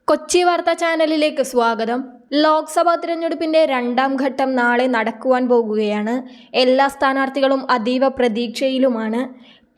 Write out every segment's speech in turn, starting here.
കൊച്ചി വാർത്താ ചാനലിലേക്ക് സ്വാഗതം. ലോക്സഭാ തിരഞ്ഞെടുപ്പിന്റെ രണ്ടാം ഘട്ടം നാളെ നടക്കുവാൻ പോകുകയാണ്. എല്ലാ സ്ഥാനാർത്ഥികളും അതീവ പ്രതീക്ഷയിലുമാണ്.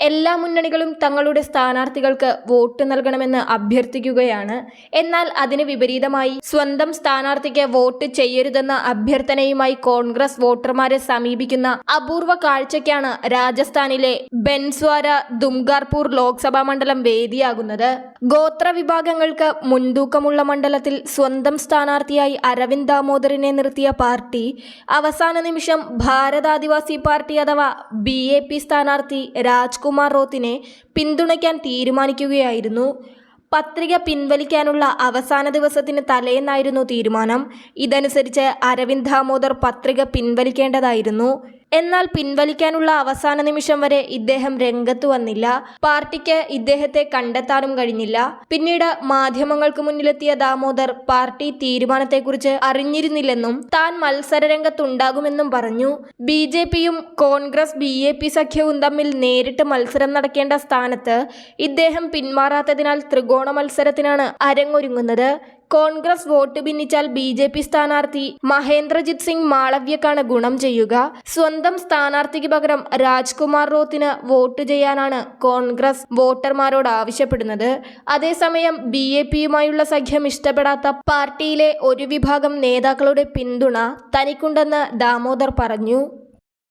എല്ലാ മുന്നണികളും തങ്ങളുടെ സ്ഥാനാർത്ഥികൾക്ക് വോട്ട് നൽകണമെന്ന് അഭ്യർത്ഥിക്കുകയാണ്. എന്നാൽ അതിന് വിപരീതമായി സ്വന്തം സ്ഥാനാർത്ഥിക്ക് വോട്ട് ചെയ്യരുതെന്ന അഭ്യർത്ഥനയുമായി കോൺഗ്രസ് വോട്ടർമാരെ സമീപിക്കുന്ന അപൂർവ കാഴ്ചയ്ക്കാണ് രാജസ്ഥാനിലെ ബൻസ്വാര ദുംഗാർപൂർ ലോക്സഭാ മണ്ഡലം വേദിയാകുന്നത്. ഗോത്ര വിഭാഗങ്ങൾക്ക് മുൻതൂക്കമുള്ള മണ്ഡലത്തിൽ സ്വന്തം സ്ഥാനാർത്ഥിയായി അരവിന്ദ് ദാമോദറിനെ നിർത്തിയ പാർട്ടി അവസാന നിമിഷം ഭാരത് ആദിവാസി പാർട്ടി അഥവാ BAP സ്ഥാനാർത്ഥി രാജ്കുമാർ റോത്തിനെ പിന്തുണയ്ക്കാൻ തീരുമാനിക്കുകയായിരുന്നു. പത്രിക പിൻവലിക്കാനുള്ള അവസാന ദിവസത്തിന് തലേന്നായിരുന്നു തീരുമാനം. ഇതനുസരിച്ച് അരവിന്ദ് ദാമോദർ പത്രിക പിൻവലിക്കേണ്ടതായിരുന്നു. എന്നാൽ പിൻവലിക്കാനുള്ള അവസാന നിമിഷം വരെ ഇദ്ദേഹം രംഗത്ത് വന്നില്ല. പാർട്ടിക്ക് ഇദ്ദേഹത്തെ കണ്ടെത്താനും കഴിഞ്ഞില്ല. പിന്നീട് മാധ്യമങ്ങൾക്ക് മുന്നിലെത്തിയ ദാമോദർ പാർട്ടി തീരുമാനത്തെക്കുറിച്ച് അറിഞ്ഞിരുന്നില്ലെന്നും താൻ മത്സരരംഗത്തുണ്ടാകുമെന്നും പറഞ്ഞു. BJPയും കോൺഗ്രസ് BAP സഖ്യവും തമ്മിൽ നേരിട്ട് മത്സരം നടക്കേണ്ട സ്ഥാനത്ത് ഇദ്ദേഹം പിന്മാറാത്തതിനാൽ ത്രികോണ മത്സരത്തിനാണ് അരങ്ങൊരുങ്ങുന്നത്. കോൺഗ്രസ് വോട്ട് ഭിന്നിച്ചാൽ BJP സ്ഥാനാർത്ഥി മഹേന്ദ്രജിത് സിംഗ് മാളവ്യക്കാണ് ഗുണം ചെയ്യുക. സ്വന്തം സ്ഥാനാർത്ഥിക്ക് പകരം രാജ്കുമാർ റോത്തിന് വോട്ട് ചെയ്യാനാണ് കോൺഗ്രസ് വോട്ടർമാരോട് ആവശ്യപ്പെടുന്നത്. അതേസമയം BAPയുമായുള്ള സഖ്യം ഇഷ്ടപ്പെടാത്ത പാർട്ടിയിലെ ഒരു വിഭാഗം നേതാക്കളുടെ പിന്തുണ തനിക്കുണ്ടെന്ന് ദാമോദർ പറഞ്ഞു.